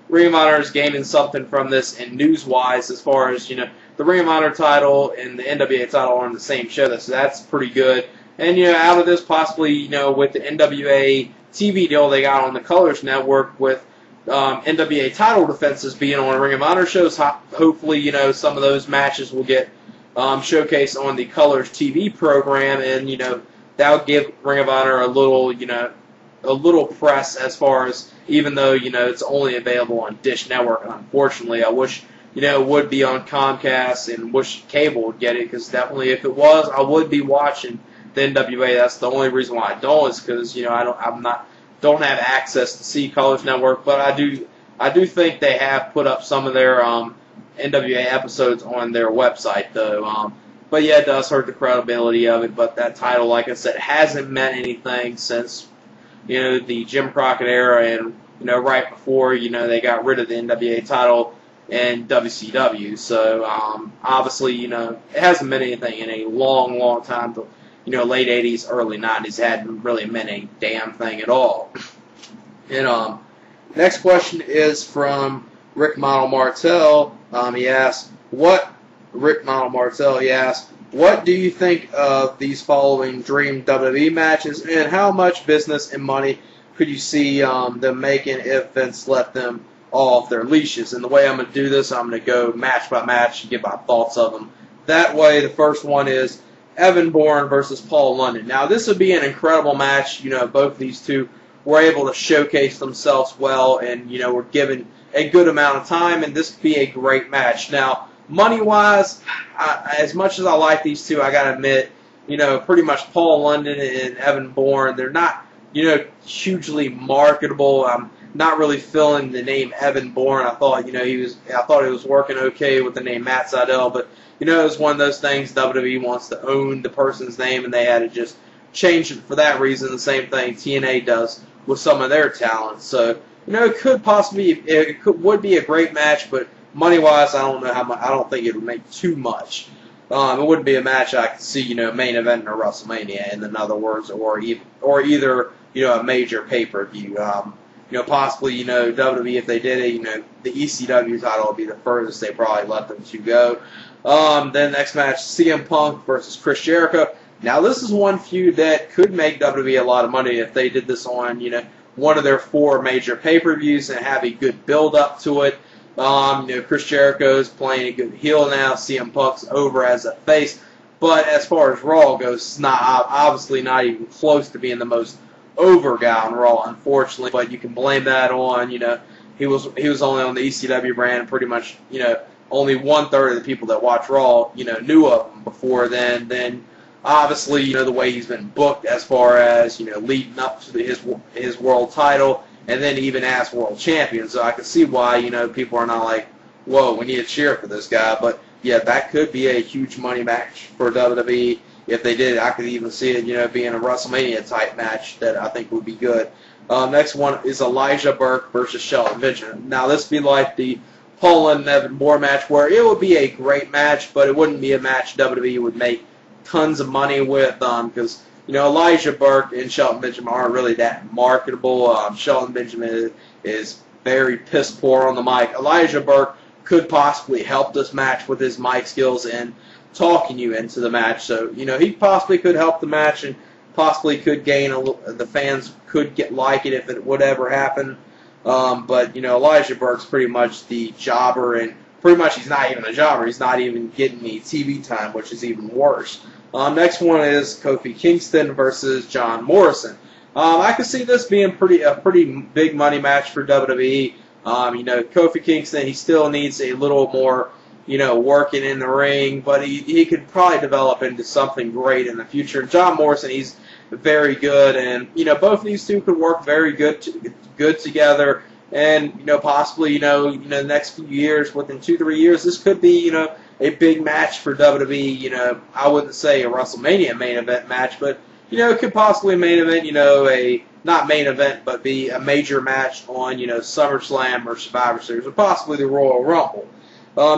Ring of Honor is gaining something from this, and news-wise, as far as, you know, the Ring of Honor title and the NWA title are on the same show, so that's pretty good. And, you know, out of this, possibly, you know, with the NWA TV deal they got on the Colors Network with NWA title defenses being on Ring of Honor shows, hopefully, you know, some of those matches will get showcased on the Colors TV program, and, you know, that'll give Ring of Honor a little, you know, a little press as far as, even though, you know, it's only available on Dish Network. Unfortunately, I wish, you know, it would be on Comcast, and wish cable would get it, because definitely if it was, I would be watching the NWA. That's the only reason why I don't, is because, you know, don't have access to see Colors Network, but I do think they have put up some of their NWA episodes on their website, though. But yeah, it does hurt the credibility of it. But that title, like I said, hasn't meant anything since, you know, the Jim Crockett era, and, you know, right before, you know, they got rid of the NWA title in WCW. So obviously, you know, it hasn't meant anything in a long, long time. You know, late 80s, early 90s hadn't really meant a damn thing at all. And next question is from RickModelMartel. He asks, RickModelMartel, he asks, what do you think of these following Dream WWE matches, and how much business and money could you see them making if Vince let them off their leashes? And the way I'm going to do this, I'm going to go match by match and give my thoughts of them. That way, the first one is Evan Bourne versus Paul London. Now, this would be an incredible match. You know, both these two were able to showcase themselves well, and, you know, were given a good amount of time, and this would be a great match. Now, money-wise, as much as I like these two, I got to admit, you know, pretty much Paul London and Evan Bourne, they're not, you know, hugely marketable. I'm not really feeling the name Evan Bourne. I thought, you know, I thought he was working okay with the name Matt Sydal, but, you know, it was one of those things. WWE wants to own the person's name, and they had to just change it for that reason. The same thing TNA does with some of their talent. So, you know, it could possibly, would be a great match, but money-wise, I don't know how much. I don't think it would make too much. It wouldn't be a match I could see, you know, main event in a WrestleMania, in other words, or either, you know, a major pay-per-view. You know, possibly, you know, WWE, if they did it, you know, the ECW title would be the furthest they probably let them two go. Then next match, CM Punk versus Chris Jericho. Now, this is one feud that could make WWE a lot of money if they did this on, you know, one of their 4 major pay-per-views and have a good build-up to it. You know, Chris Jericho's playing a good heel now. CM Punk's over as a face. But as far as Raw goes, it's obviously not even close to being the most over guy on Raw, unfortunately. But you can blame that on, you know, he was only on the ECW brand, and pretty much, you know, only 1/3 of the people that watch Raw, you know, knew of him before then. Then obviously, you know, the way he's been booked as far as, you know, leading up to his world title, and then even as world champion. So I can see why, you know, people are not like, whoa, we need to cheer for this guy. But yeah, that could be a huge money match for WWE. If they did, I could even see it, you know, being a WrestleMania type match that I think would be good. Next one is Elijah Burke versus Shelton Benjamin. Now, this would be like the Paul and Evan Bourne match, where it would be a great match, but it wouldn't be a match WWE would make tons of money with, because, you know, Elijah Burke and Shelton Benjamin aren't really that marketable. Shelton Benjamin is very piss poor on the mic. Elijah Burke could possibly help this match with his mic skills and talking you into the match. So, you know, he possibly could help the match and possibly could gain the fans could like it if it would ever happen. But, you know, Elijah Burke's pretty much the jobber, and pretty much he's not even a jobber. He's not even getting any TV time, which is even worse. Next one is Kofi Kingston versus John Morrison. I could see this being a pretty big money match for WWE. You know, Kofi Kingston, he still needs a little more, you know, working in the ring, but he could probably develop into something great in the future. John Morrison, he's very good, and, you know, both of these two could work very good together. And, you know, possibly, you know, the next few years, within 2-3 years, this could be, you know, a big match for WWE. You know, I wouldn't say a WrestleMania main event match, but, you know, it could possibly main event, you know, not main event, but be a major match on, you know, SummerSlam or Survivor Series, or possibly the Royal Rumble.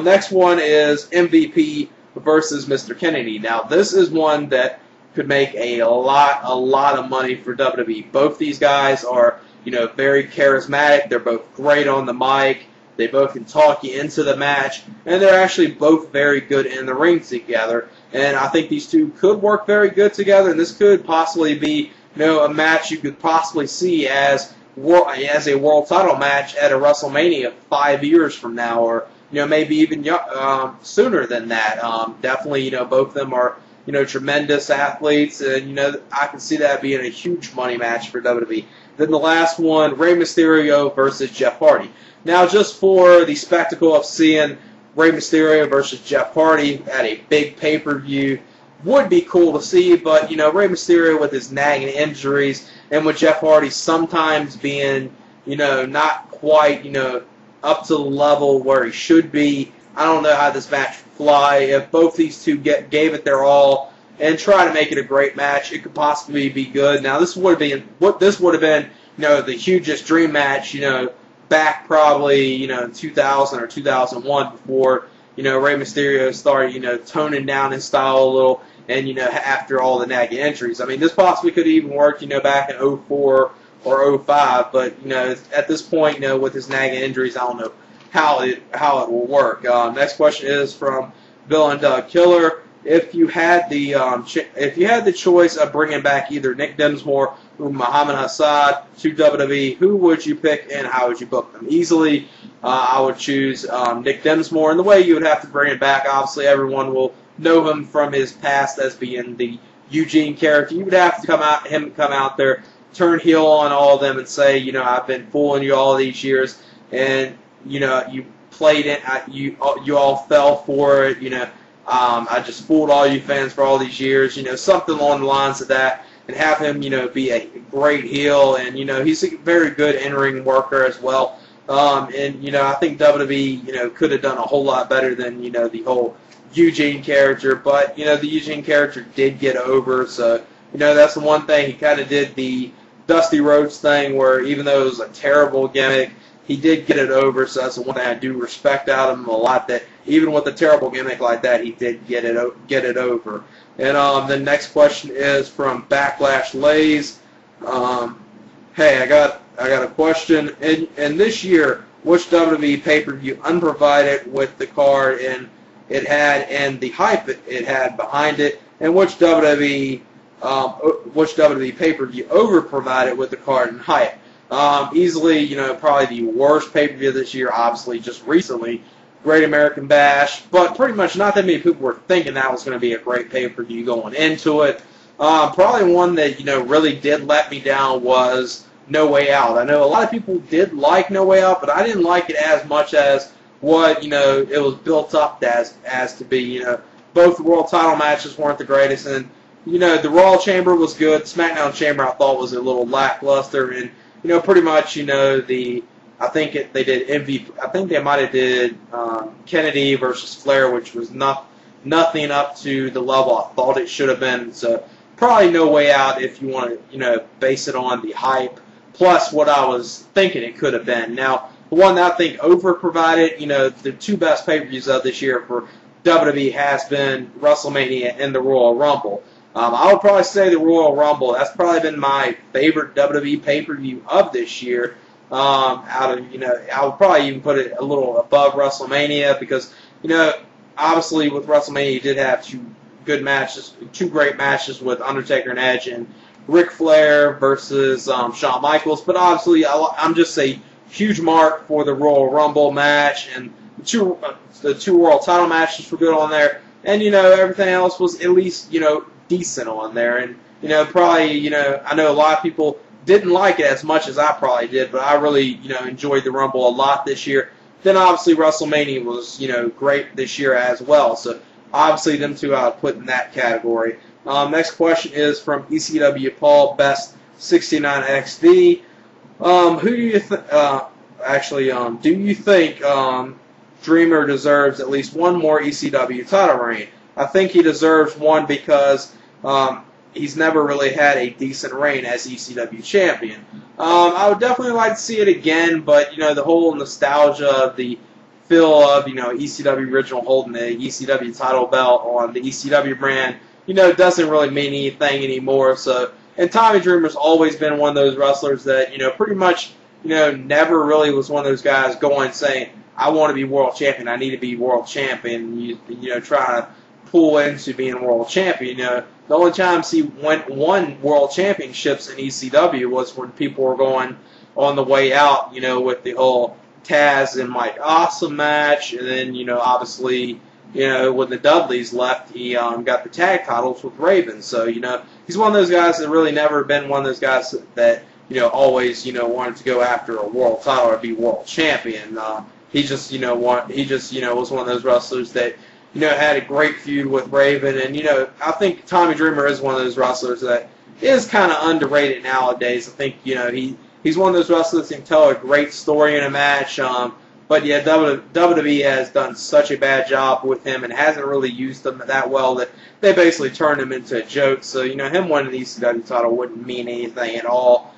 Next one is MVP versus Mr. Kennedy. Now, this is one that could make a lot of money for WWE. Both these guys are, very charismatic. They're both great on the mic. They both can talk you into the match, and they're actually both very good in the ring together. And I think these two could work very good together, and this could possibly be, a match you could possibly see as a world title match at a WrestleMania 5 years from now, or maybe even sooner than that. Definitely, both of them are tremendous athletes, and I can see that being a huge money match for WWE. Then the last one, Rey Mysterio versus Jeff Hardy. Now, just for the spectacle of seeing Rey Mysterio versus Jeff Hardy at a big pay-per-view would be cool to see, but, Rey Mysterio with his nagging injuries and with Jeff Hardy sometimes being, not quite, up to the level where he should be, I don't know how this match would fly. If both these two gave it their all and try to make it a great match, it could possibly be good. Now, this would have been, the hugest dream match, back probably, in 2000 or 2001 before, Rey Mysterio started, toning down his style a little and, after all the nagging injuries. I mean, this possibly could have even worked, back in 04 or 05, but, at this point, with his nagging injuries, I don't know how it will work. Next question is from BillAndDougKiller. If you had the choice of bringing back either Nick Dinsmore or Muhammad Hassan to WWE, who would you pick and how would you book them? Easily, I would choose Nick Dinsmore. And the way you would have to bring him back, obviously everyone will know him from his past as being the Eugene character. You would have to come out there, turn heel on all of them and say, I've been fooling you all these years, and you played it, you all fell for it, I just fooled all you fans for all these years, something along the lines of that, and have him, be a great heel, and, he's a very good in-ring worker as well, and, I think WWE, could have done a whole lot better than, the whole Eugene character, but, the Eugene character did get over, so, that's the one thing. He kind of did the Dusty Rhodes thing where even though it was a terrible gimmick, he did get it over, so that's the one thing I do respect out of him a lot, that even with a terrible gimmick like that, he did get it over. And the next question is from backlashlaze. Hey, I got a question. In this year, which WWE pay-per-view unprovided with the card and it had and the hype it had behind it, and which WWE pay-per-view over-provided with the card and hype? Easily, probably the worst pay-per-view this year, obviously, just recently, Great American Bash, but pretty much not that many people were thinking that was going to be a great pay-per-view going into it. Probably one that, really did let me down was No Way Out. I know a lot of people did like No Way Out, but I didn't like it as much as what, it was built up as to be. Both the world title matches weren't the greatest, and, the Raw Chamber was good. SmackDown Chamber I thought was a little lackluster, and, pretty much, I think they did MVP. I think they might have did Kennedy versus Flair, which was nothing up to the level I thought it should have been. So probably No Way Out if you want to, base it on the hype plus what I was thinking it could have been. Now, the one that I think over-provided, the two best pay-per-views of this year for WWE has been WrestleMania and the Royal Rumble. I would probably say the Royal Rumble. That's probably been my favorite WWE pay-per-view of this year. I would probably even put it a little above WrestleMania because, obviously with WrestleMania you did have two great matches with Undertaker and Edge and Ric Flair versus Shawn Michaels. But obviously I'm just a huge mark for the Royal Rumble match, and the two world title matches were good on there, and everything else was at least decent on there, and probably I know a lot of people didn't like it as much as I probably did, but I really enjoyed the Rumble a lot this year. Then obviously WrestleMania was great this year as well, so obviously them two I would put in that category. Next question is from ECW Paul Best 69 XD. Who do you do you think Dreamer deserves at least one more ECW title reign? I think he deserves one because he's never really had a decent reign as ECW champion. I would definitely like to see it again, but the whole nostalgia of the feel of ECW original holding the ECW title belt on the ECW brand, doesn't really mean anything anymore. So And Tommy Dreamer's always been one of those wrestlers that, pretty much, never really was one of those guys going saying, I want to be world champion, I need to be world champion, trying to pull into being world champion. The only times he won world championships in ECW was when people were going on the way out, with the whole Taz and Mike Awesome match, and then, obviously, when the Dudleys left, he got the tag titles with Raven. So, he's one of those guys that really never been one of those guys that, always, wanted to go after a world title or be world champion. He just, was one of those wrestlers that, had a great feud with Raven. And, I think Tommy Dreamer is one of those wrestlers that is kind of underrated nowadays. I think, he's one of those wrestlers that can tell a great story in a match. But yeah, WWE has done such a bad job with him and hasn't really used him that well that they basically turned him into a joke. So, him winning the ECW title wouldn't mean anything at all.